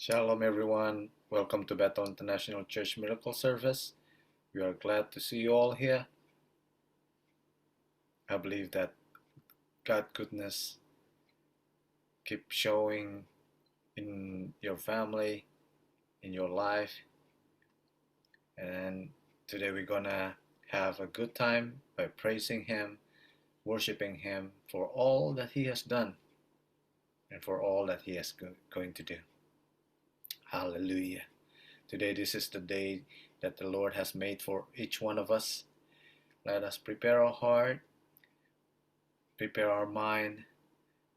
Shalom everyone, welcome to Bethel International Church Miracle Service. We are glad to see you all here. I believe that God's goodness keep showing in your family, in your life. And today we're gonna have a good time by praising Him, worshiping Him for all that He has done and for all that He is going to do. Hallelujah. Today this is the day that the Lord has made for each one of us. Let us prepare our heart, prepare our mind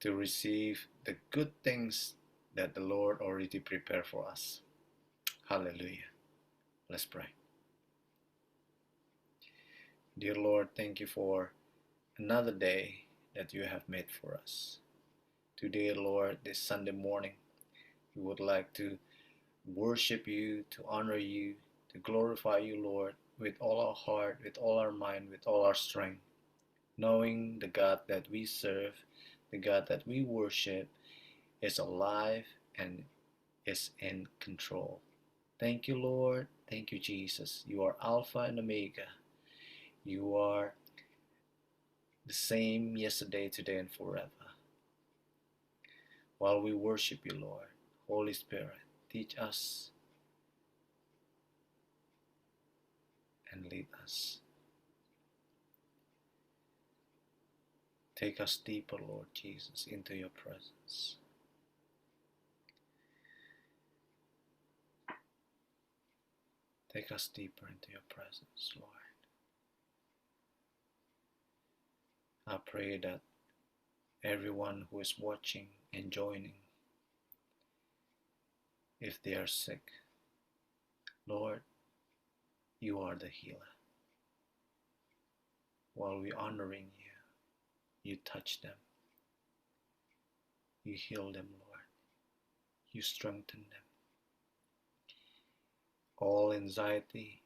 to receive the good things that the Lord already prepared for us. Hallelujah. Let's pray. Dear Lord, thank you for another day that you have made for us. Today, Lord, this Sunday morning, we would like to worship you, to honor you, to glorify you, Lord, with all our heart, with all our mind, with all our strength, knowing the God that we serve, the God that we worship, is alive and is in control. Thank you, Lord. Thank you, Jesus. You are Alpha and Omega. You are the same yesterday, today, and forever. While we worship you, Lord, Holy Spirit, teach us and lead us. Take us deeper, Lord Jesus, into your presence. Take us deeper into your presence, Lord. I pray that everyone who is watching and joining, if they are sick, Lord, you are the healer. While we honoring you, you touch them. You heal them, Lord. You strengthen them. All anxiety,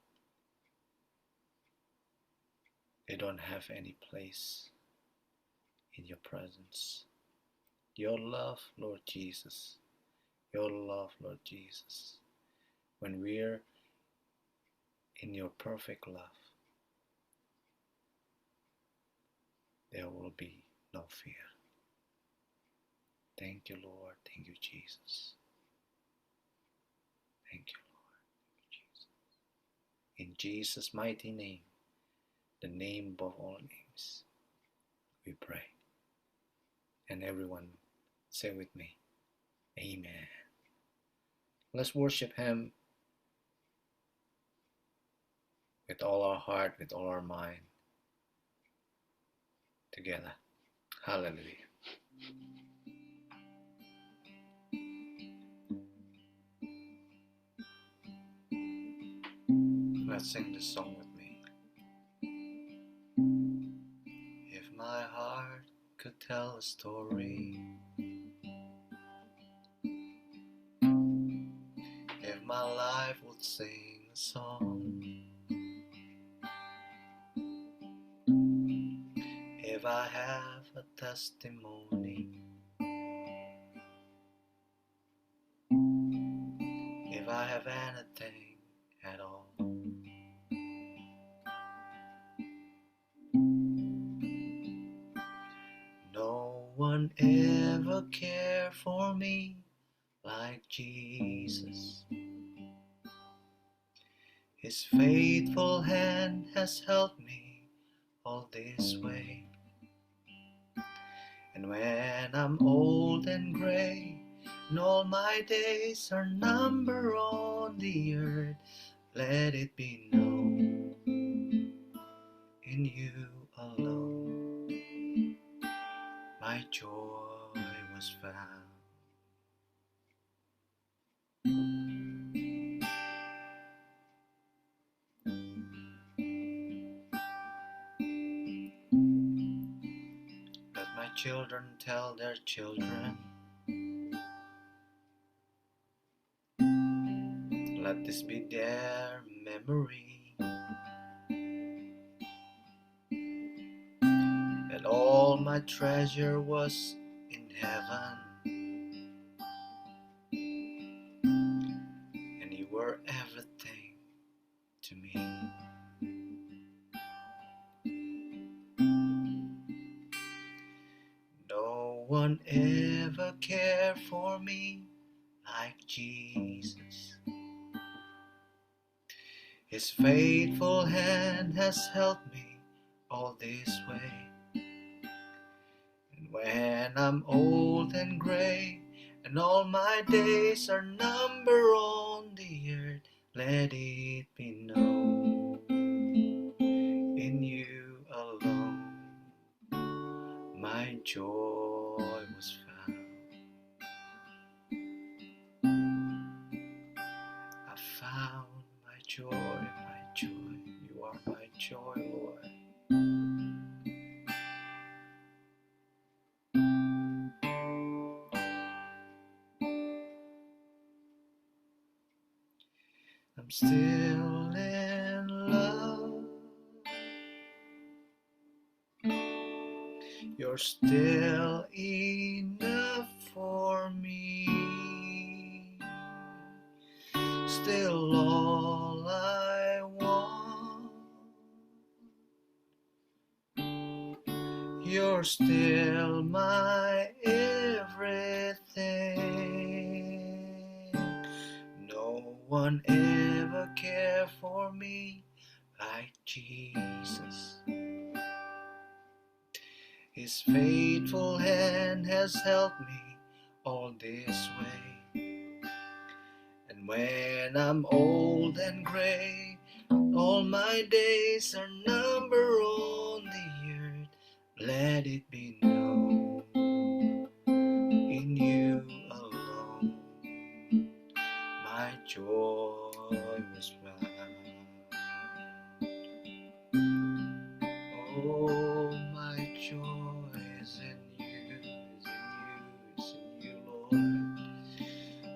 they don't have any place in your presence. Your love, Lord Jesus. Your love, Lord Jesus. When we're in your perfect love, there will be no fear. Thank you, Lord. Thank you, Jesus. Thank you, Lord. Thank you, Jesus. In Jesus' mighty name, the name above all names, we pray. And everyone say with me, Amen. Let's worship Him with all our heart, with all our mind, together. Hallelujah. Let's sing this song with me. If my heart could tell a story, if my life would sing a song, if I have a testimony, if I have anything at all, no one ever cared for me like Jesus. His faithful hand has held me all this way. And when I'm old and gray, and all my days are numbered on the earth, let it be known, in you alone my joy was found. Let my children tell their children, let this be their memory, that all my treasure was in heaven, me like Jesus. His faithful hand has helped me all this way. And when I'm old and gray, and all my days are numbered on the earth, let it be known, in you alone my joy was found. I found my joy, my joy. You are my joy, Lord. I'm still in love. You're still enough for me. Still all I want. You're still my everything. No one ever cared for me like Jesus. His faithful hand has helped me all this way. And when I'm old and gray, all my days are numbered on the earth, let it be known, in you alone my joy was found. Oh, my joy is in you, is in you, Lord.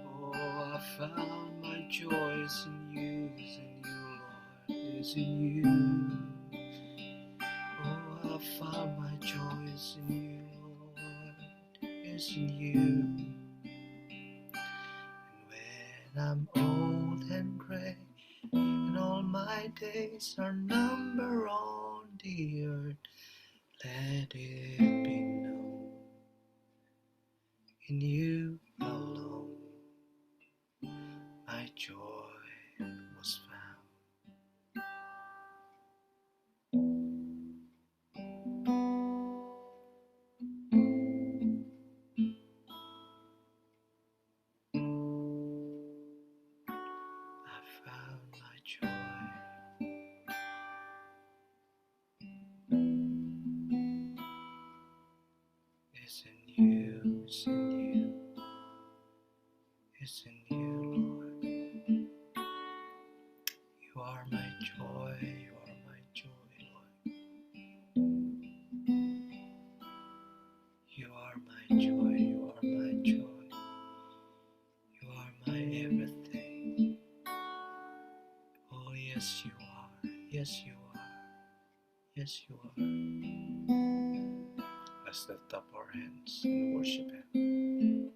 Oh, I found my joy is in you, Lord, is in you. Oh, I found my joy is in you, Lord, is in you. And when I'm old and gray, and all my days are numbered on the earth, let it be known, in you alone my joy was found. I found my joy. It's in you, it's in you, it's in you, Lord. You are my joy, you are my joy, Lord. You are my joy, you are my joy. You are my everything. Oh, yes, you are, yes, you are, yes, you are. Let's lift up our hands and worship Him.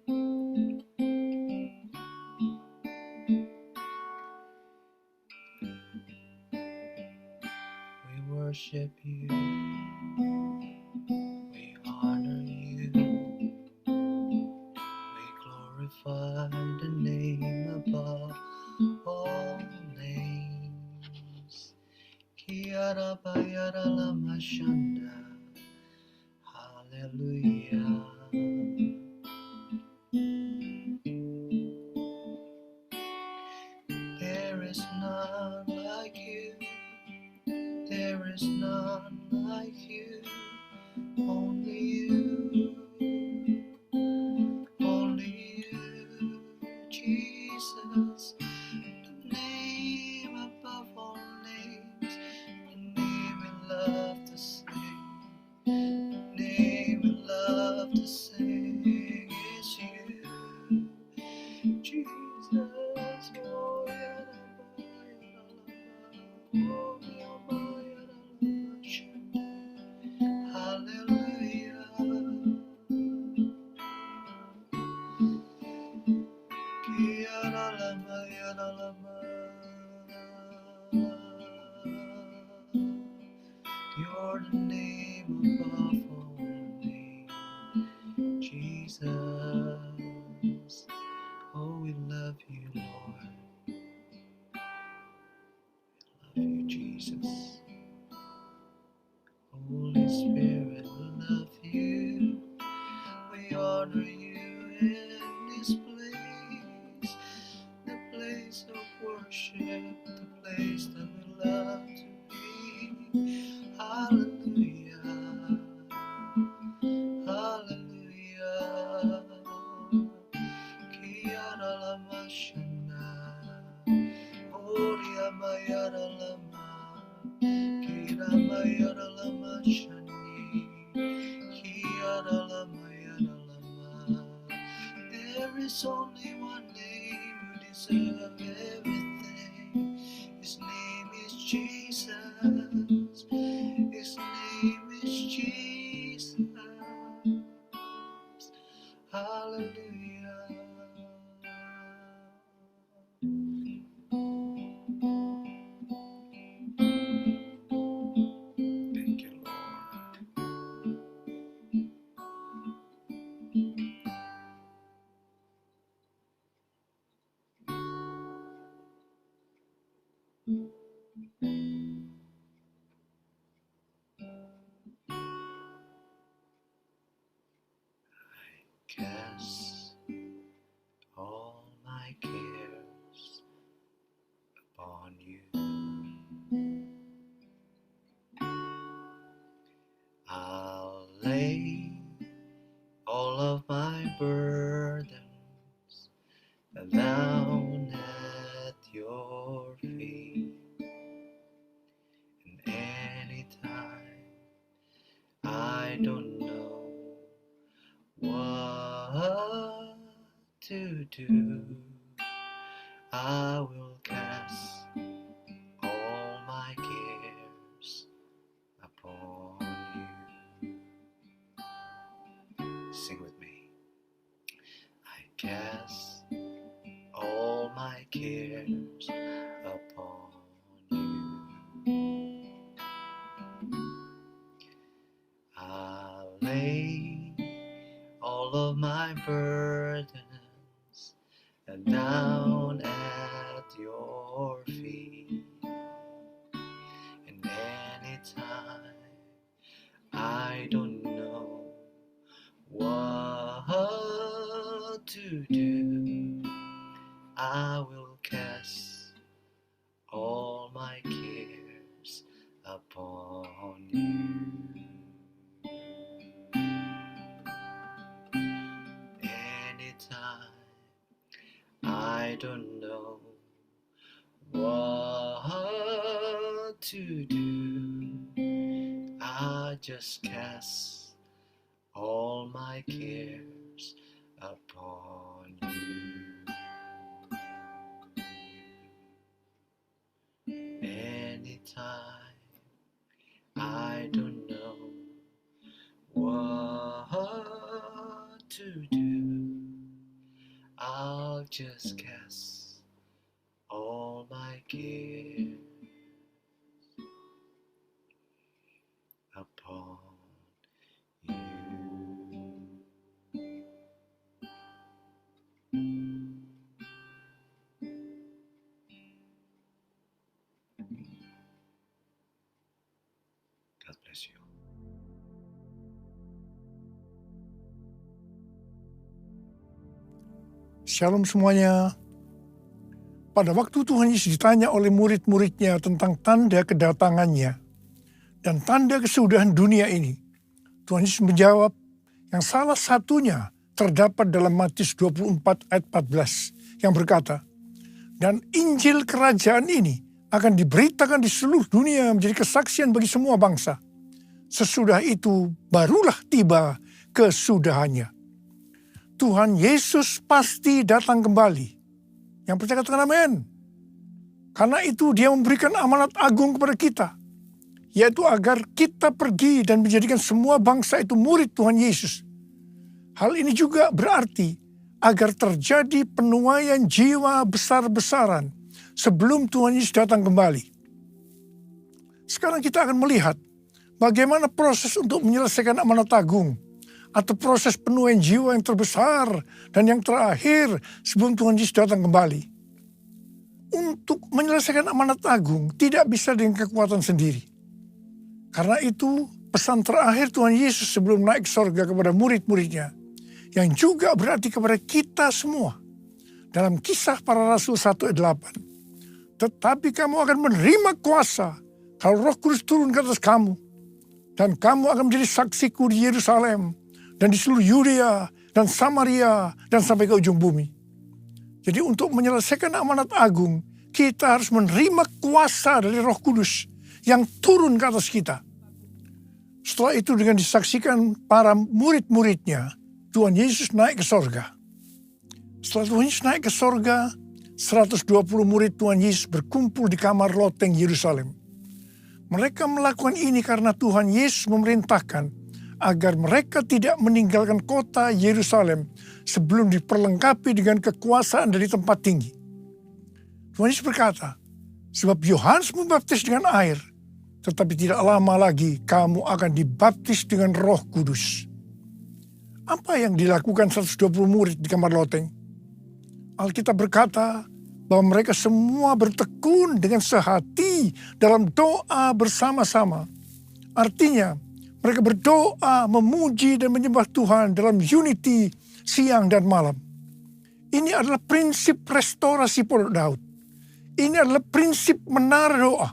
We worship you, we honor you, we glorify the name above all names. Kiara bayara lama shanda, hallelujah. There is none like you, there is none like you, only you, only you, Jesus, the name above all names, the name we love to sing, the name we love to sing is you, Jesus, oh, hallelujah. You're the name above all names, Jesus. Oh, we love you, Lord. We love you, Jesus. Holy Spirit, we love you. We honor you in this place, the place of worship, the place that we love to be. Hallelujah, hallelujah. Kiara lama shana, Oria mayara lama, Kira mayara lama shani, Kiara lama yara lama. There is only one name who deserves everything. His name is Jesus. His name is Jesus. Hallelujah. Thank you, Lord. Cast all my cares upon you. I'll lay all of my burdens down at your feet. And anytime I don't know what to do, I will cast all my cares upon you. Sing with me. I cast all my cares upon you. I lay all of my burdens down at your feet. And anytime I don't know what to do, I will cast all my cares upon you. Anytime I don't know what to do, I just cast all my cares upon you. Anytime I don't know what to do, I'll just cast all my cares upon you. God bless you. Shalom semuanya. Pada waktu Tuhan Yesus ditanya oleh murid-muridnya tentang tanda kedatangannya dan tanda kesudahan dunia ini, Tuhan Yesus menjawab yang salah satunya terdapat dalam Matius 24 ayat 14 yang berkata, dan Injil kerajaan ini akan diberitakan di seluruh dunia menjadi kesaksian bagi semua bangsa. Sesudah itu barulah tiba kesudahannya. Tuhan Yesus pasti datang kembali. Yang percaya katakan amin. Karena itu dia memberikan amanat agung kepada kita, yaitu agar kita pergi dan menjadikan semua bangsa itu murid Tuhan Yesus. Hal ini juga berarti agar terjadi penuaian jiwa besar-besaran sebelum Tuhan Yesus datang kembali. Sekarang kita akan melihat bagaimana proses untuk menyelesaikan amanat agung atau proses penuaian jiwa yang terbesar dan yang terakhir sebelum Tuhan Yesus datang kembali. Untuk menyelesaikan amanat agung tidak bisa dengan kekuatan sendiri. Karena itu pesan terakhir Tuhan Yesus sebelum naik ke sorga kepada murid-muridnya, yang juga berarti kepada kita semua. Dalam Kisah Para Rasul 1 ayat 8. Tetapi kamu akan menerima kuasa kalau Roh Kudus turun ke atas kamu. Dan kamu akan menjadi saksiku di Yerusalem dan di seluruh Yudea dan Samaria dan sampai ke ujung bumi. Jadi untuk menyelesaikan amanat agung, kita harus menerima kuasa dari Roh Kudus yang turun ke atas kita. Setelah itu dengan disaksikan para murid-muridnya, Tuhan Yesus naik ke sorga. Setelah Tuhan Yesus naik ke sorga, 120 murid Tuhan Yesus berkumpul di kamar loteng Yerusalem. Mereka melakukan ini karena Tuhan Yesus memerintahkan agar mereka tidak meninggalkan kota Yerusalem sebelum diperlengkapi dengan kekuasaan dari tempat tinggi. Tuhan Yesus berkata, sebab Yohanes membaptis dengan air, tetapi tidak lama lagi kamu akan dibaptis dengan Roh Kudus. Apa yang dilakukan 120 murid di kamar loteng? Alkitab berkata bahwa mereka semua bertekun dengan sehati dalam doa bersama-sama. Artinya, mereka berdoa, memuji dan menyembah Tuhan dalam unity siang dan malam. Ini adalah prinsip restorasi Pondok Daud. Ini adalah prinsip menara doa.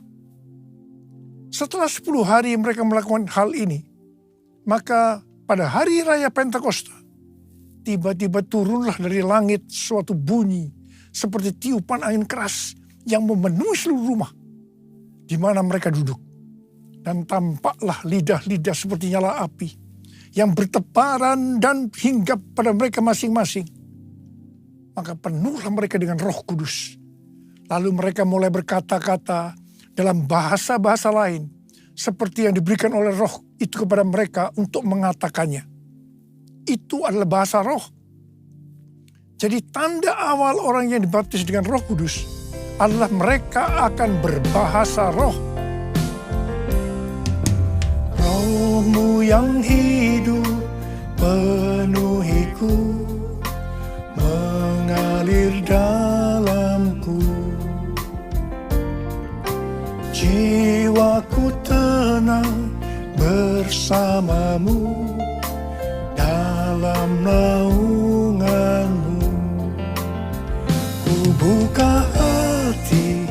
Setelah 10 hari mereka melakukan hal ini, maka pada hari raya Pentakosta, tiba-tiba turunlah dari langit suatu bunyi seperti tiupan angin keras yang memenuhi seluruh rumah di mana mereka duduk. Dan tampaklah lidah-lidah seperti nyala api yang bertebaran dan hinggap pada mereka masing-masing. Maka penuhlah mereka dengan Roh Kudus. Lalu mereka mulai berkata-kata dalam bahasa-bahasa lain seperti yang diberikan oleh Roh itu kepada mereka untuk mengatakannya. Itu adalah bahasa roh. Jadi tanda awal orang yang dibaptis dengan Roh Kudus adalah mereka akan berbahasa roh. Rohmu yang hidup penuhiku, mengalir dalamku. Jiwaku tenang bersamamu dalam naunganmu. Ku buka hati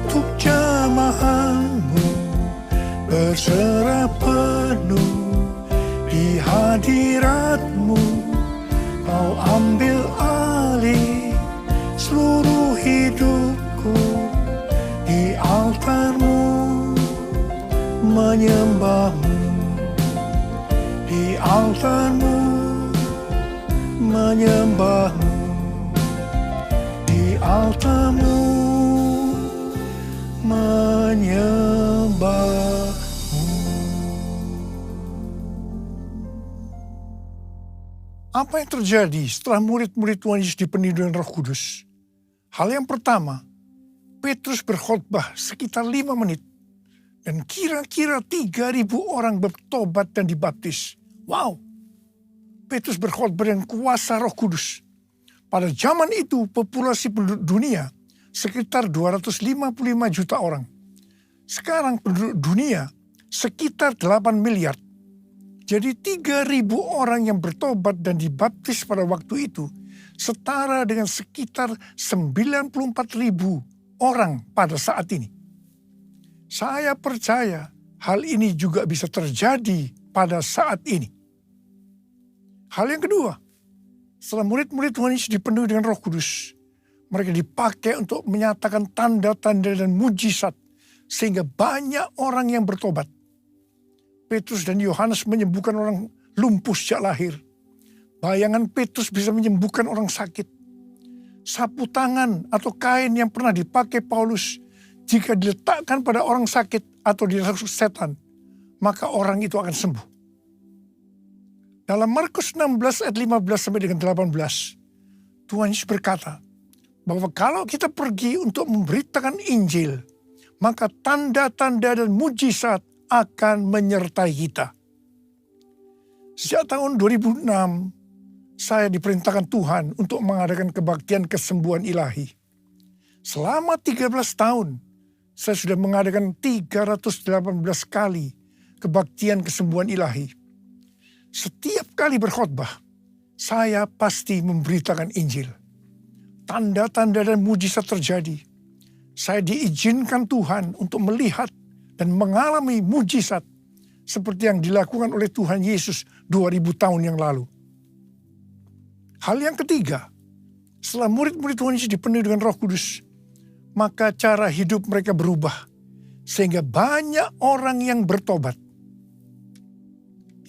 untuk jamahanmu, berserah penuh di hadiratmu. Kau ambil alih seluruh hidupku, di altarmu menyembahmu, di altarmu menyembahmu, di altarmu menyembahmu. Apa yang terjadi setelah murid-murid Tuhan Yesus dipenuhi dengan Roh Kudus? Hal yang pertama, Petrus berkhotbah sekitar 5 menit. Dan kira-kira 3.000 orang bertobat dan dibaptis. Wow! Petrus berkhotbah dengan kuasa Roh Kudus. Pada zaman itu populasi penduduk dunia sekitar 255 juta orang. Sekarang penduduk dunia sekitar 8 miliar. Jadi 3.000 orang yang bertobat dan dibaptis pada waktu itu setara dengan sekitar 94.000 orang pada saat ini. Saya percaya hal ini juga bisa terjadi pada saat ini. Hal yang kedua, setelah murid-murid Tuhan Yesus dipenuhi dengan Roh Kudus, mereka dipakai untuk menyatakan tanda-tanda dan mujizat sehingga banyak orang yang bertobat. Petrus dan Yohanes menyembuhkan orang lumpuh sejak lahir. Bayangan Petrus bisa menyembuhkan orang sakit. Sapu tangan atau kain yang pernah dipakai Paulus, jika diletakkan pada orang sakit atau dirasuk setan, maka orang itu akan sembuh. Dalam Markus 16 ayat 15 sampai dengan 18, Tuhan Yesus berkata bahwa kalau kita pergi untuk memberitakan Injil, maka tanda-tanda dan mujizat akan menyertai kita. Sejak tahun 2006, saya diperintahkan Tuhan untuk mengadakan kebaktian kesembuhan ilahi. Selama 13 tahun, saya sudah mengadakan 318 kali kebaktian kesembuhan ilahi. Setiap kali berkhotbah, saya pasti memberitakan Injil. Tanda-tanda dan mujizat terjadi. Saya diizinkan Tuhan untuk melihat dan mengalami mujizat seperti yang dilakukan oleh Tuhan Yesus 2000 tahun yang lalu. Hal yang ketiga, setelah murid-murid Tuhan Yesus dipenuhi dengan Roh Kudus, maka cara hidup mereka berubah sehingga banyak orang yang bertobat.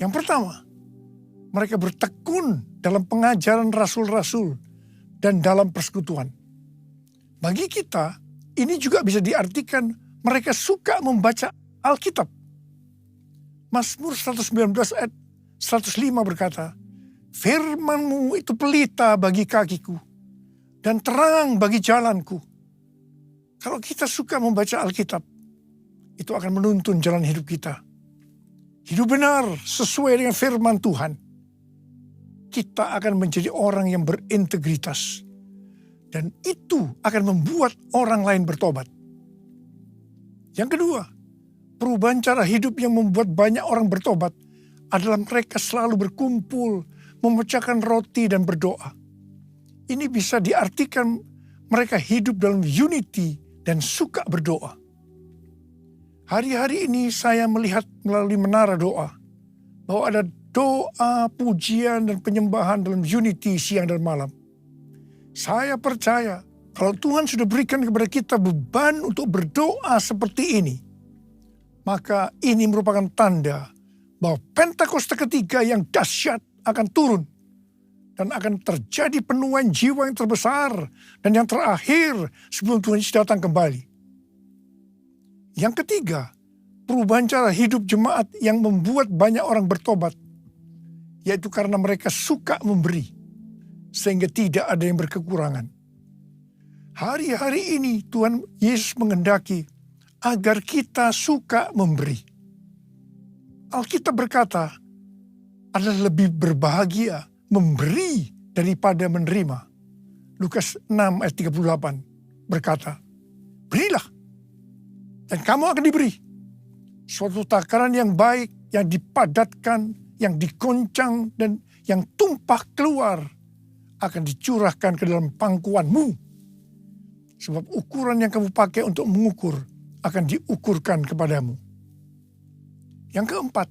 Yang pertama, mereka bertekun dalam pengajaran rasul-rasul dan dalam persekutuan. Bagi kita, ini juga bisa diartikan mereka suka membaca Alkitab. Mazmur 119 ayat 105 berkata, "Firman-Mu itu pelita bagi kakiku dan terang bagi jalanku." Kalau kita suka membaca Alkitab, itu akan menuntun jalan hidup kita. Hidup benar sesuai dengan firman Tuhan. Kita akan menjadi orang yang berintegritas. Dan itu akan membuat orang lain bertobat. Yang kedua, perubahan cara hidup yang membuat banyak orang bertobat adalah mereka selalu berkumpul, memecahkan roti dan berdoa. Ini bisa diartikan mereka hidup dalam unity dan suka berdoa. Hari-hari ini saya melihat melalui menara doa bahwa ada doa, pujian, dan penyembahan dalam unity siang dan malam. Saya percaya kalau Tuhan sudah berikan kepada kita beban untuk berdoa seperti ini, maka ini merupakan tanda bahwa Pentakosta ketiga yang dahsyat akan turun dan akan terjadi penuaian jiwa yang terbesar dan yang terakhir sebelum Tuhan Yesus datang kembali. Yang ketiga, perubahan cara hidup jemaat yang membuat banyak orang bertobat, yaitu karena mereka suka memberi, sehingga tidak ada yang berkekurangan. Hari-hari ini Tuhan Yesus menghendaki agar kita suka memberi. Alkitab berkata, adalah lebih berbahagia memberi daripada menerima. Lukas 6 ayat 38 berkata, "Berilah, dan kamu akan diberi. Suatu takaran yang baik, yang dipadatkan, yang digoncang, dan yang tumpah keluar akan dicurahkan ke dalam pangkuanmu. Sebab ukuran yang kamu pakai untuk mengukur akan diukurkan kepadamu." Yang keempat,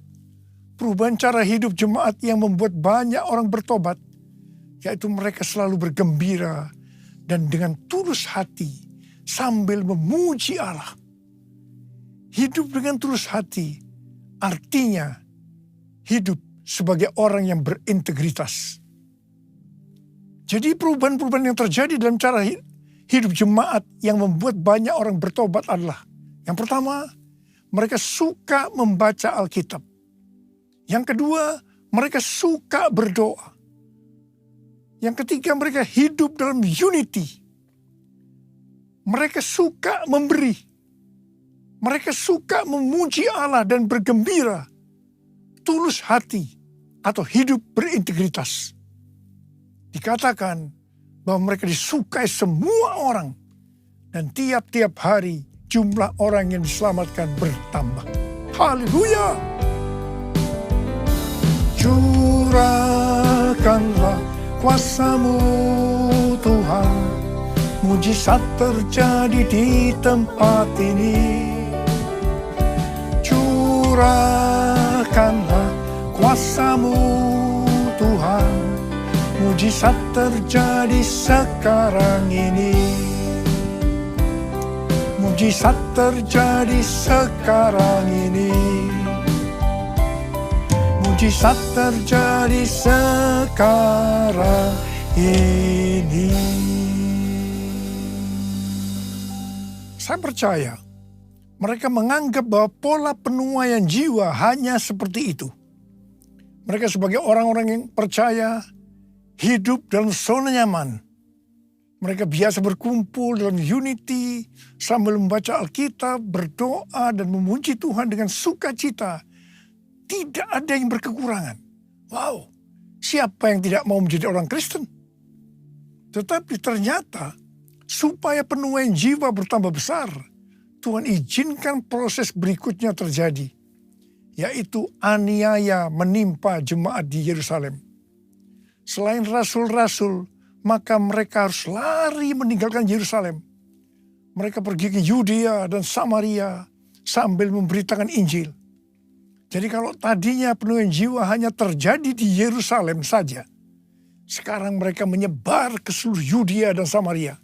perubahan cara hidup jemaat yang membuat banyak orang bertobat, yaitu mereka selalu bergembira dan dengan tulus hati sambil memuji Allah. Hidup dengan tulus hati artinya hidup sebagai orang yang berintegritas. Jadi perubahan-perubahan yang terjadi dalam cara hidup jemaat yang membuat banyak orang bertobat adalah, yang pertama, mereka suka membaca Alkitab. Yang kedua, mereka suka berdoa. Yang ketiga, mereka hidup dalam unity. Mereka suka memberi. Mereka suka memuji Allah dan bergembira. Tulus hati atau hidup berintegritas. Dikatakan bahwa mereka disukai semua orang. Dan tiap-tiap hari jumlah orang yang diselamatkan bertambah. Haleluya! Curahkanlah kuasa-Mu Tuhan, mujizat terjadi di tempat ini. Curahkanlah kuasa-Mu Tuhan, mujizat terjadi sekarang ini. Mujizat terjadi sekarang ini. Mujizat terjadi sekarang ini. Saya percaya mereka menganggap bahwa pola penuaian jiwa hanya seperti itu. Mereka sebagai orang-orang yang percaya hidup dalam zona nyaman. Mereka biasa berkumpul dalam unity sambil membaca Alkitab, berdoa dan memuji Tuhan dengan sukacita. Tidak ada yang berkekurangan. Wow, siapa yang tidak mau menjadi orang Kristen? Tetapi ternyata supaya penuaian jiwa bertambah besar, Tuhan izinkan proses berikutnya terjadi, yaitu aniaya menimpa jemaat di Yerusalem. Selain rasul-rasul, maka mereka harus lari meninggalkan Yerusalem. Mereka pergi ke Yudea dan Samaria sambil memberitakan Injil. Jadi kalau tadinya penuaian jiwa hanya terjadi di Yerusalem saja, sekarang mereka menyebar ke seluruh Yudea dan Samaria.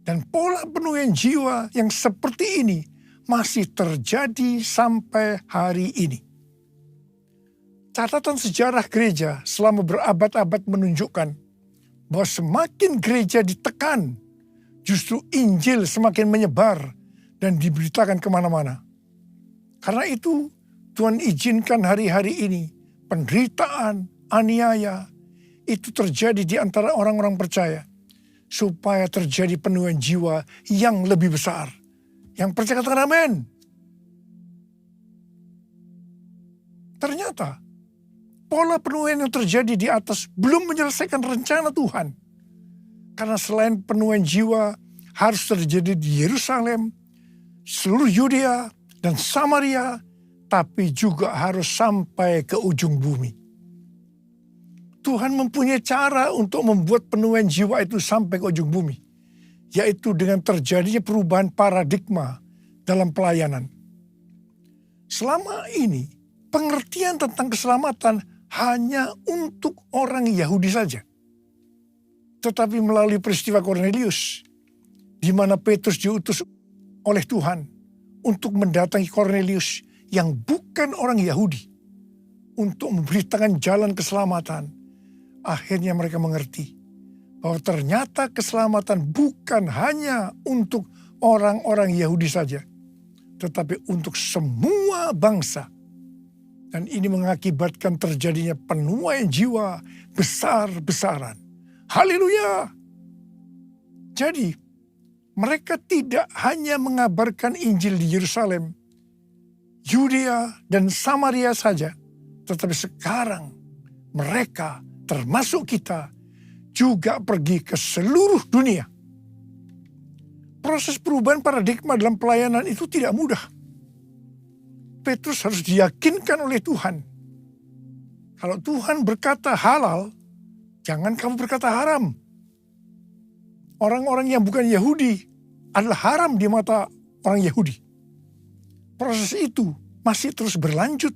Dan pola penuaian jiwa yang seperti ini masih terjadi sampai hari ini. Catatan sejarah gereja selama berabad-abad menunjukkan bahwa semakin gereja ditekan, justru Injil semakin menyebar dan diberitakan kemana-mana. Karena itu Tuhan izinkan hari-hari ini penderitaan, aniaya, itu terjadi di antara orang-orang percaya. Supaya terjadi penuaian jiwa yang lebih besar. Yang percaya katakan amin. Ternyata pola penuaian yang terjadi di atas belum menyelesaikan rencana Tuhan. Karena selain penuaian jiwa harus terjadi di Yerusalem, seluruh Yudea dan Samaria, tapi juga harus sampai ke ujung bumi. Tuhan mempunyai cara untuk membuat penuaian jiwa itu sampai ke ujung bumi, yaitu dengan terjadinya perubahan paradigma dalam pelayanan. Selama ini, pengertian tentang keselamatan hanya untuk orang Yahudi saja. Tetapi melalui peristiwa Kornelius, di mana Petrus diutus oleh Tuhan untuk mendatangi Kornelius yang bukan orang Yahudi, untuk memberitakan jalan keselamatan, akhirnya mereka mengerti bahwa ternyata keselamatan bukan hanya untuk orang-orang Yahudi saja, tetapi untuk semua bangsa. Dan ini mengakibatkan terjadinya penuaian jiwa besar-besaran. Haleluya! Jadi, mereka tidak hanya mengabarkan Injil di Yerusalem, Yudea dan Samaria saja, tetapi sekarang mereka, termasuk kita, juga pergi ke seluruh dunia. Proses perubahan paradigma dalam pelayanan itu tidak mudah. Petrus harus diyakinkan oleh Tuhan. Kalau Tuhan berkata halal, jangan kamu berkata haram. Orang-orang yang bukan Yahudi adalah haram di mata orang Yahudi. Proses itu masih terus berlanjut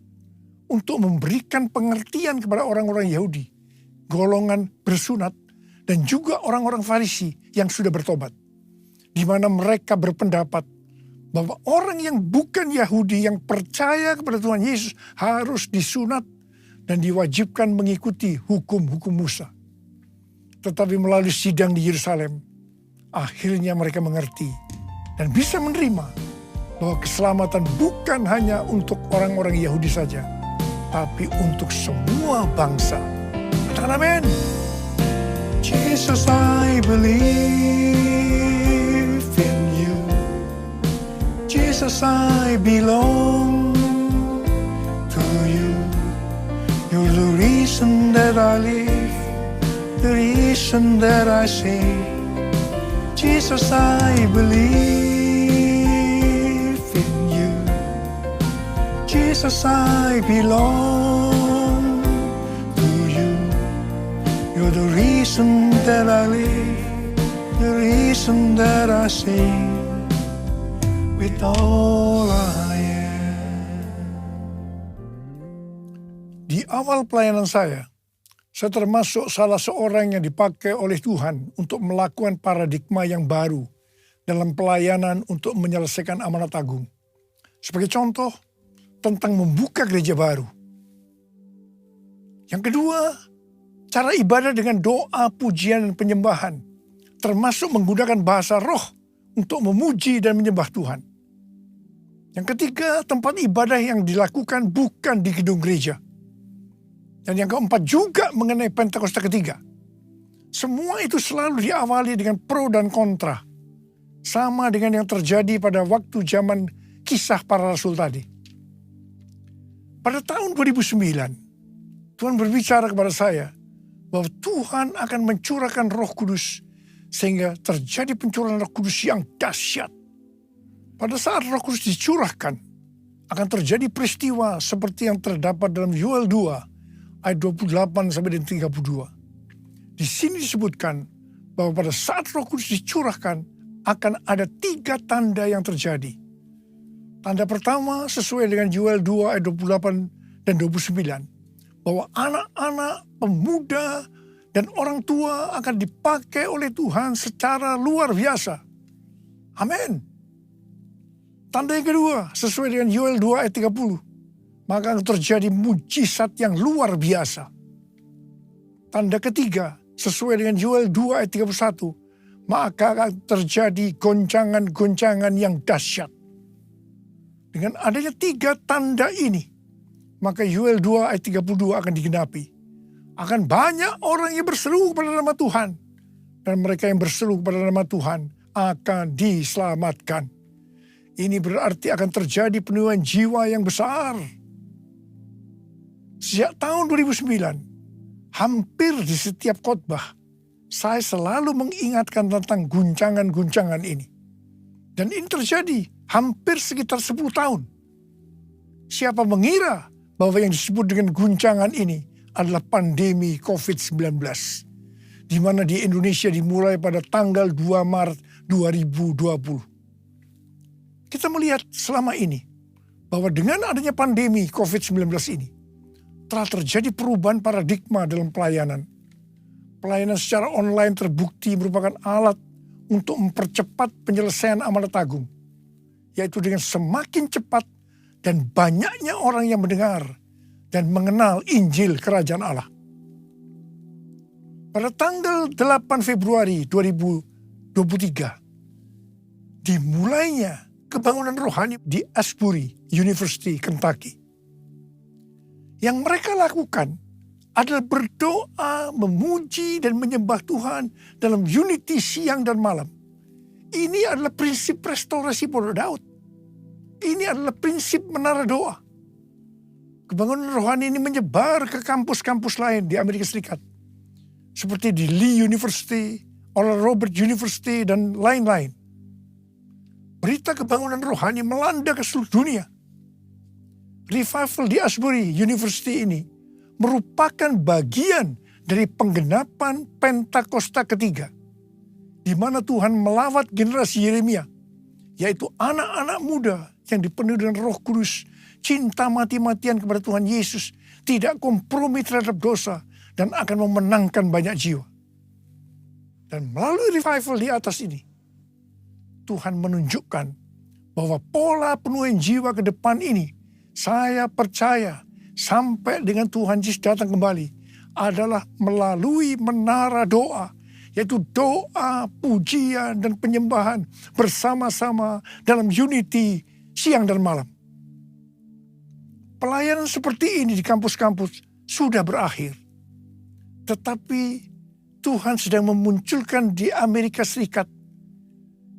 untuk memberikan pengertian kepada orang-orang Yahudi, golongan bersunat, dan juga orang-orang Farisi yang sudah bertobat. Di mana mereka berpendapat bahwa orang yang bukan Yahudi yang percaya kepada Tuhan Yesus harus disunat dan diwajibkan mengikuti hukum-hukum Musa. Tetapi melalui sidang di Yerusalem, akhirnya mereka mengerti dan bisa menerima bahwa keselamatan bukan hanya untuk orang-orang Yahudi saja, tapi untuk semua bangsa. Katakan amin. Jesus, I believe in you. Jesus, I belong to you. You're the reason that I live, the reason that I sing. Jesus, I believe in you. Jesus, I belong to you. You're the reason that I live, the reason that I sing with all I am. Di awal pelayanan saya termasuk salah seorang yang dipakai oleh Tuhan untuk melakukan paradigma yang baru dalam pelayanan untuk menyelesaikan amanat agung. Sebagai contoh, tentang membuka gereja baru. Yang kedua, cara ibadah dengan doa, pujian, dan penyembahan, termasuk menggunakan bahasa roh untuk memuji dan menyembah Tuhan. Yang ketiga, tempat ibadah yang dilakukan bukan di gedung gereja. Dan yang keempat juga mengenai Pentakosta ketiga. Semua itu selalu diawali dengan pro dan kontra. Sama dengan yang terjadi pada waktu zaman kisah para rasul tadi. Pada tahun 2009, Tuhan berbicara kepada saya bahwa Tuhan akan mencurahkan Roh Kudus sehingga terjadi pencurahan Roh Kudus yang dahsyat. Pada saat Roh Kudus dicurahkan, akan terjadi peristiwa seperti yang terdapat dalam Yoel 2 ayat 28 sampai dengan 32. Di sini disebutkan bahwa pada saat Roh Kudus dicurahkan akan ada 3 tanda yang terjadi. Tanda pertama sesuai dengan Yoel 2 ayat 28 dan 29, bahwa anak-anak, pemuda, dan orang tua akan dipakai oleh Tuhan secara luar biasa. Amin. Tanda yang kedua sesuai dengan Yoel 2 ayat 30, maka akan terjadi mujizat yang luar biasa. Tanda ketiga sesuai dengan Yoel 2 ayat 31, maka akan terjadi goncangan-goncangan yang dahsyat. Dengan adanya 3 tanda ini, maka Yoel 2 ayat 32 akan digenapi. Akan banyak orang yang berseru kepada nama Tuhan, dan mereka yang berseru kepada nama Tuhan akan diselamatkan. Ini berarti akan terjadi penuaian jiwa yang besar. Sejak tahun 2009, hampir di setiap khotbah, saya selalu mengingatkan tentang guncangan-guncangan ini. Dan ini terjadi hampir sekitar 10 tahun. Siapa mengira bahwa yang disebut dengan guncangan ini adalah pandemi COVID-19, di mana di Indonesia dimulai pada tanggal 2 Maret 2020. Kita melihat selama ini bahwa dengan adanya pandemi COVID-19 ini telah terjadi perubahan paradigma dalam pelayanan. Pelayanan secara online terbukti merupakan alat untuk mempercepat penyelesaian amanat agung, yaitu dengan semakin cepat dan banyaknya orang yang mendengar dan mengenal Injil Kerajaan Allah. Pada tanggal 8 Februari 2023, dimulainya kebangunan rohani di Asbury University, Kentucky. Yang mereka lakukan adalah berdoa, memuji, dan menyembah Tuhan dalam unity siang dan malam. Ini adalah prinsip restorasi Pondok Daud. Ini adalah prinsip menara doa. Kebangunan rohani ini menyebar ke kampus-kampus lain di Amerika Serikat, seperti di Lee University, Oral Roberts University, dan lain-lain. Berita kebangunan rohani melanda ke seluruh dunia. Revival di Asbury University ini merupakan bagian dari penggenapan Pentakosta ketiga, di mana Tuhan melawat generasi Yeremia, yaitu anak-anak muda yang dipenuhi dengan Roh Kudus, cinta mati-matian kepada Tuhan Yesus, tidak kompromi terhadap dosa, dan akan memenangkan banyak jiwa. Dan melalui revival di atas ini, Tuhan menunjukkan bahwa pola penuaian jiwa ke depan ini, saya percaya sampai dengan Tuhan Yesus datang kembali, adalah melalui menara doa, yaitu doa, pujian, dan penyembahan bersama-sama dalam unity siang dan malam. Pelayanan seperti ini di kampus-kampus sudah berakhir. Tetapi Tuhan sedang memunculkan di Amerika Serikat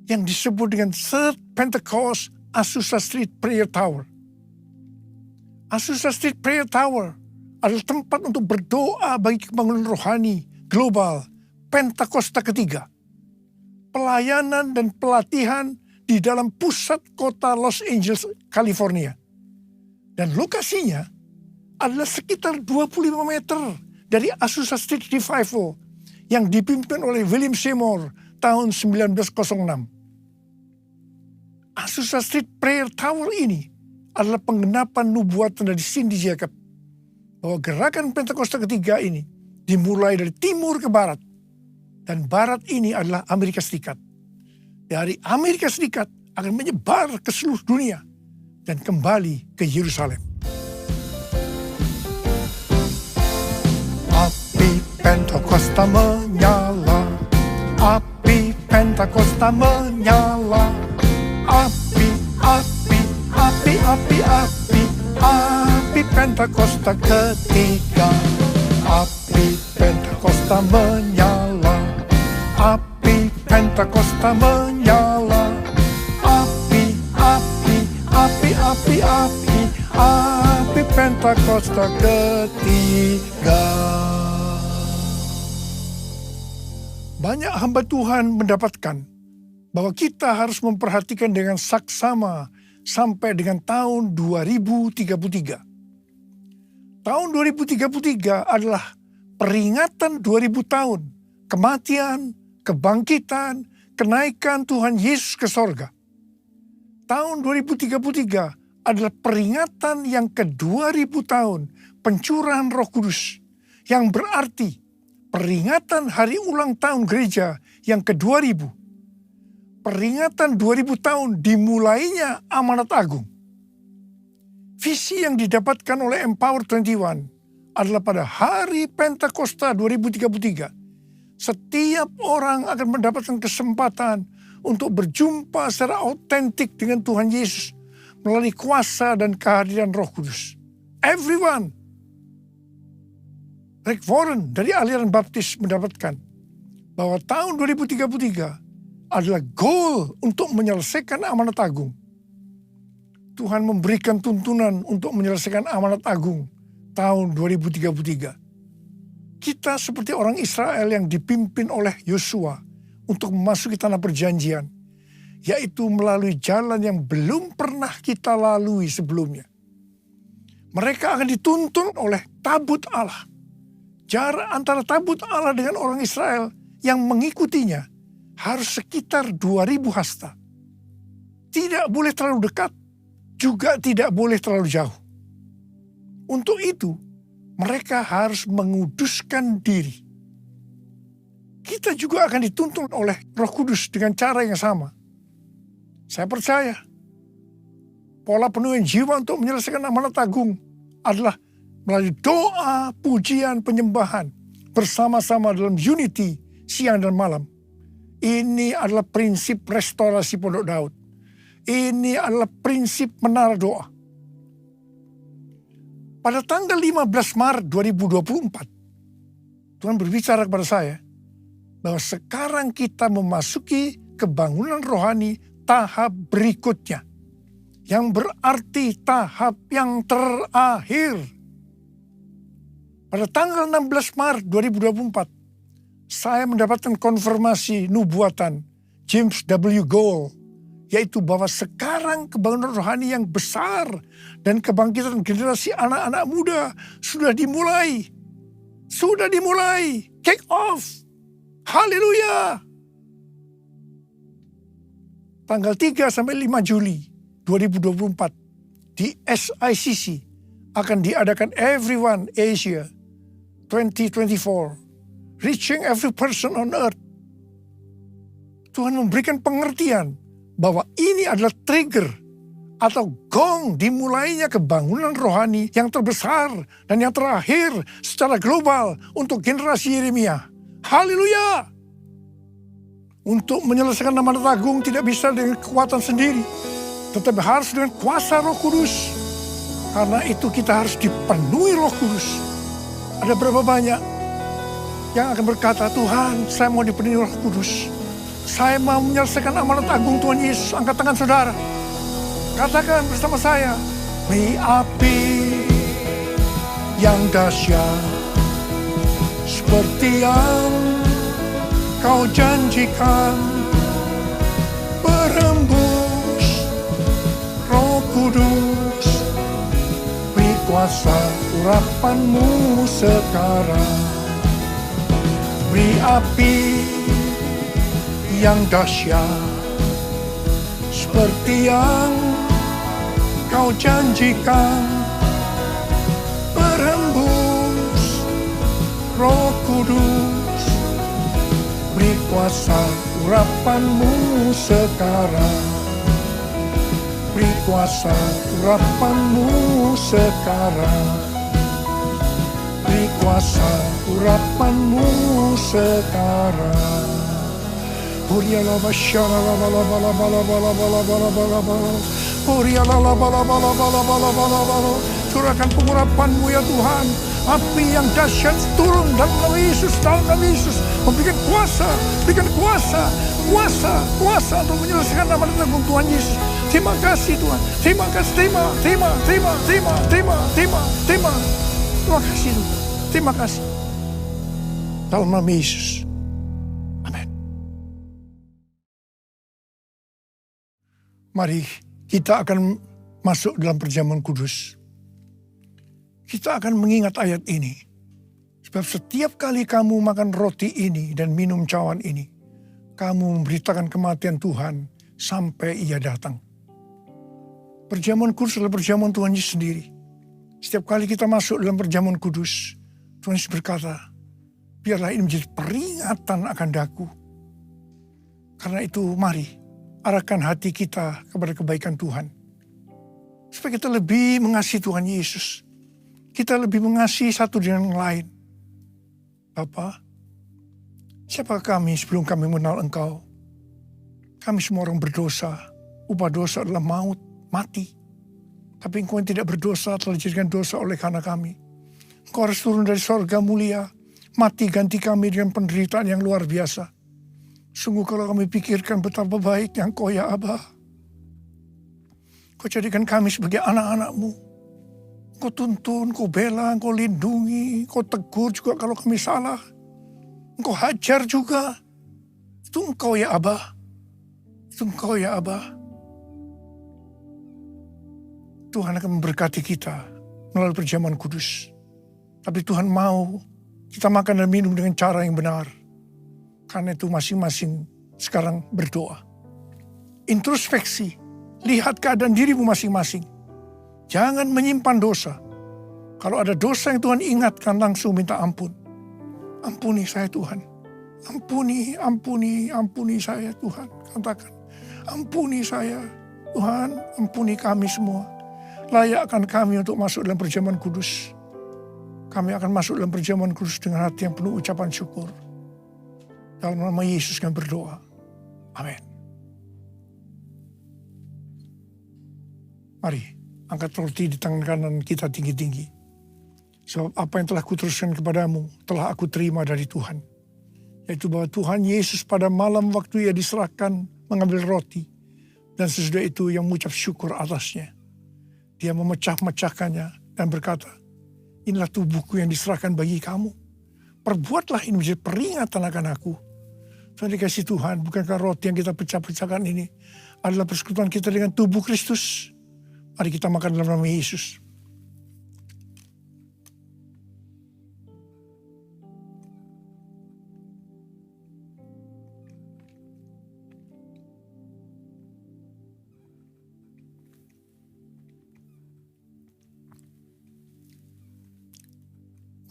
yang disebut dengan Third Pentecost Azusa Street Prayer Tower. Azusa Street Prayer Tower adalah tempat untuk berdoa bagi kebangunan rohani global Pentakosta ketiga. Pelayanan dan pelatihan di dalam pusat kota Los Angeles, California. Dan lokasinya adalah sekitar 25 meter dari Azusa Street Revival yang dipimpin oleh William Seymour tahun 1906. Azusa Street Prayer Tower ini adalah penggenapan nubuatan dari Cindy Jacob bahwa gerakan Pentakosta ketiga ini dimulai dari timur ke barat, dan barat ini adalah Amerika Serikat. Dari Amerika Serikat akan menyebar ke seluruh dunia dan kembali ke Yerusalem. Api Pentakosta menyala, api Pentakosta menyala, api, api, api, api, api, api Pentakosta ketiga, api Pentakosta menyala, api Pentakosta menyala, api, api, api, api, api, api Pentakosta ketiga. Banyak hamba Tuhan mendapatkan bahwa kita harus memperhatikan dengan saksama sampai dengan tahun 2033. Tahun 2033 adalah peringatan 2000 tahun kematian, kebangkitan, kenaikan Tuhan Yesus ke sorga. Tahun 2033 adalah peringatan yang ke-2000 tahun pencurahan Roh Kudus, yang berarti peringatan hari ulang tahun gereja yang ke-2000. Peringatan 2000 tahun dimulainya amanat agung. Visi yang didapatkan oleh Empower 21 adalah pada hari Pentakosta 2033. Setiap orang akan mendapatkan kesempatan untuk berjumpa secara autentik dengan Tuhan Yesus melalui kuasa dan kehadiran Roh Kudus. Everyone. Rick Warren dari aliran baptis mendapatkan bahwa tahun 2033 adalah goal untuk menyelesaikan amanat agung. Tuhan memberikan tuntunan untuk menyelesaikan amanat agung tahun 2033. Kita seperti orang Israel yang dipimpin oleh Yosua untuk memasuki tanah perjanjian, yaitu melalui jalan yang belum pernah kita lalui sebelumnya. Mereka akan dituntun oleh tabut Allah. Jarak antara tabut Allah dengan orang Israel yang mengikutinya harus sekitar 2000 hasta. Tidak boleh terlalu dekat, juga tidak boleh terlalu jauh. Untuk itu, mereka harus menguduskan diri. Kita juga akan dituntun oleh Roh Kudus dengan cara yang sama. Saya percaya, pola penuhan jiwa untuk menyelesaikan amanat agung adalah melalui doa, pujian, penyembahan bersama-sama dalam unity siang dan malam. Ini adalah prinsip restorasi Pondok Daud. Ini adalah prinsip menara doa. Pada tanggal 15 Maret 2024, Tuhan berbicara kepada saya bahwa sekarang kita memasuki kebangunan rohani tahap berikutnya, yang berarti tahap yang terakhir. Pada tanggal 16 Maret 2024, saya mendapatkan konfirmasi nubuatan James W. Gould, yaitu bahwa sekarang kebangunan rohani yang besar dan kebangkitan generasi anak-anak muda sudah dimulai. Sudah dimulai. Kick off. Haleluya. Tanggal 3 sampai 5 Juli 2024 di SICC akan diadakan Everyone Asia 2024. Reaching every person on earth. Tuhan memberikan pengertian bahwa ini adalah trigger atau gong dimulainya kebangunan rohani yang terbesar dan yang terakhir secara global untuk generasi Yeremia. Haleluya! Untuk menyelesaikan amanat agung tidak bisa dengan kekuatan sendiri, tetapi harus dengan kuasa Roh Kudus. Karena itu kita harus dipenuhi Roh Kudus. Ada berapa banyak yang akan berkata, Tuhan, saya mau dipenuhi Roh Kudus. Saya mau menyelesaikan amanat agung Tuhan Yesus. Angkat tangan saudara. Katakan bersama saya, beri api yang dahsyat seperti yang kau janjikan, berembus Roh Kudus, beri kuasa urapanmu sekarang. Beri api yang dahsyat seperti yang kau janjikan, berembus Roh Kudus, beri kuasa urapanmu sekarang. Beri kuasa urapanmu sekarang. Beri kuasa urapanmu sekarang. Curahkan pengurapan-Mu ya Tuhan Api yang dahsyat turun dalam nama Yesus, dalam nama Yesus. Memberikan kuasa, berikan kuasa untuk menyelesaikan nama tentang Tuhan Yesus. Terima kasih Tuhan, terima kasih, terima kasih Tuhan, terima kasih. Dalam nama Yesus. Amin. Mari kita akan masuk dalam perjamuan kudus. Kita akan mengingat ayat ini. Sebab setiap kali kamu makan roti ini dan minum cawan ini, kamu memberitakan kematian Tuhan sampai Ia datang. Perjamuan kudus adalah perjamuan Tuhan Yesus sendiri. Setiap kali kita masuk dalam perjamuan kudus, Tuhan Yesus berkata, biarlah ini menjadi peringatan akan daku. Karena itu mari arahkan hati kita kepada kebaikan Tuhan. Supaya kita lebih mengasihi Tuhan Yesus. Kita lebih mengasihi satu dengan yang lain. Bapa, siapa kami sebelum kami mengenal Engkau? Kami semua orang berdosa. Upah dosa adalah maut, mati. Tapi Engkau yang tidak berdosa telah dijadikan dosa oleh karena kami. Engkau harus turun dari sorga mulia. Mati ganti kami dengan penderitaan yang luar biasa. Sungguh kalau kami pikirkan betapa baiknya Engkau ya Abah. Kau jadikan kami sebagai anak-anak-Mu. Kau tuntun, kau bela, kau lindungi, kau tegur juga kalau kami salah. Engkau hajar juga. Itu Engkau ya Abah. Itu Engkau ya Abah. Tuhan akan memberkati kita melalui perjamuan kudus. Tapi Tuhan mau kita makan dan minum dengan cara yang benar. Karena itu masing-masing sekarang berdoa. Introspeksi. Lihat keadaan dirimu masing-masing. Jangan menyimpan dosa. Kalau ada dosa yang Tuhan ingatkan, langsung minta ampun. Ampuni saya Tuhan. Ampuni saya Tuhan. Katakan, ampuni saya Tuhan, ampuni kami semua. Layakkan kami untuk masuk dalam perjamuan kudus. Kami akan masuk dalam perjamuan kudus dengan hati yang penuh ucapan syukur. Dalam nama Yesus kami berdoa. Amin. Mari. Angkat roti di tangan kanan kita tinggi-tinggi. Sebab apa yang telah kuteruskan kepadamu, telah aku terima dari Tuhan. Yaitu bahwa Tuhan Yesus pada malam waktu Ia diserahkan mengambil roti. Dan sesudah itu yang mengucap syukur atasnya. Dia memecah-mecahkannya dan berkata, inilah tubuhku yang diserahkan bagi kamu. Perbuatlah ini menjadi peringatan akan aku. Tuhan dikasih Tuhan, bukankah roti yang kita pecah-pecahkan ini adalah persekutuan kita dengan tubuh Kristus? Mari kita makan dalam nama Yesus.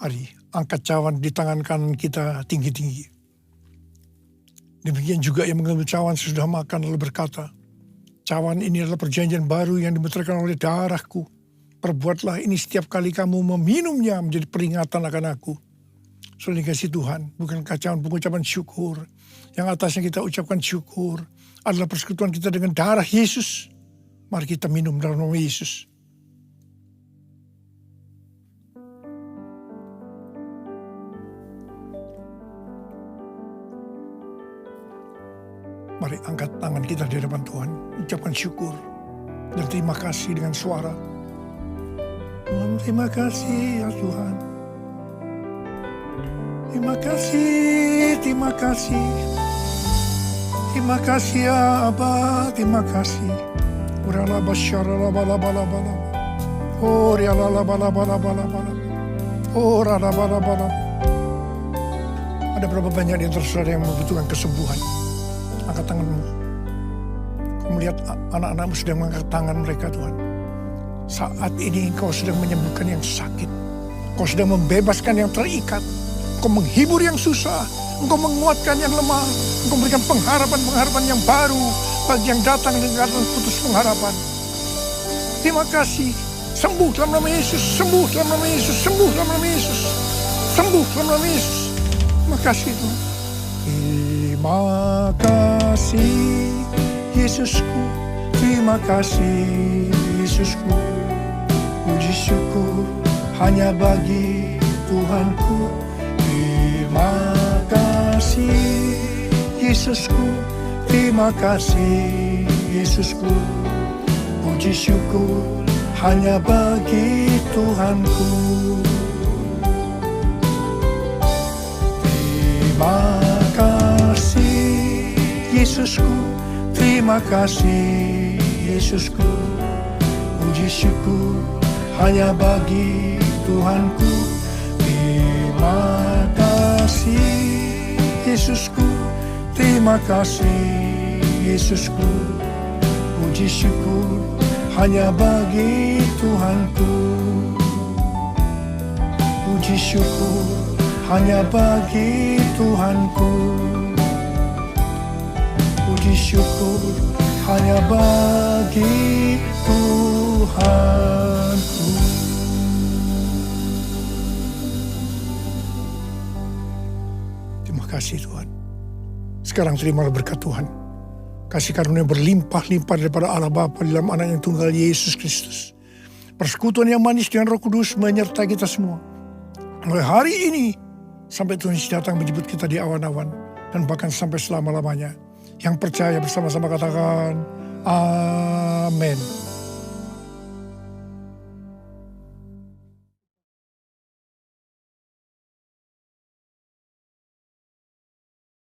Mari angkat cawan di tangan kanan kita tinggi-tinggi. Demikian juga yang mengambil cawan sesudah makan lalu berkata, cawan ini adalah perjanjian baru yang dibenarkan oleh darahku. Perbuatlah ini setiap kali kamu meminumnya menjadi peringatan akan aku. Saudara dikasih Tuhan, bukan cawan pengucapan syukur. Yang atasnya kita ucapkan syukur adalah persekutuan kita dengan darah Yesus. Mari kita minum dalam nama Yesus. Mari angkat tangan kita di hadapan Tuhan. Ucapkan syukur dan terima kasih dengan suara. Terima kasih ya Tuhan. Terima kasih, terima kasih. Terima kasih ya Abah, terima kasih. Urala basyara bala bala bala. Oh riala bala bala bala bala. Oh rala bala bala. Ada berapa banyak di antara saudara yang membutuhkan kesembuhan? Angkat tanganmu. Kau melihat anak-anakmu sedang mengangkat tangan mereka Tuhan. Saat ini Engkau sedang menyembuhkan yang sakit. Engkau sedang membebaskan yang terikat. Engkau menghibur yang susah. Engkau menguatkan yang lemah. Engkau memberikan pengharapan-pengharapan yang baru bagi yang datang dengan keadaan putus pengharapan. Terima kasih. Sembuh dalam nama Yesus. Sembuh dalam nama Yesus. Sembuh dalam nama Yesus. Sembuh dalam nama Yesus. Terima kasih Tuhan. Terima kasih Yesusku, terima kasih Yesusku. Puji syukur hanya bagi Tuhanku. Terima kasih Yesusku, terima kasih Yesusku. Puji syukur hanya bagi Tuhanku. Terima kasih Yesusku, terima kasih Yesusku. Puji syukur hanya bagi Tuhanku. Terima kasih Yesusku, terima kasih Yesusku. Puji syukur hanya bagi Tuhanku. Puji syukur hanya bagi Tuhanku. Puji syukur hanya bagi Tuhanku. Terima kasih Tuhan. Sekarang terimalah berkat Tuhan. Kasih karunia berlimpah-limpah daripada Allah Bapa dalam anak yang tunggal Yesus Kristus. Persekutuan yang manis dengan Roh Kudus menyertai kita semua. Mulai hari ini sampai Tuhan Yesus datang menjemput kita di awan-awan. Dan bahkan sampai selama-lamanya. Yang percaya bersama-sama katakan, Amin.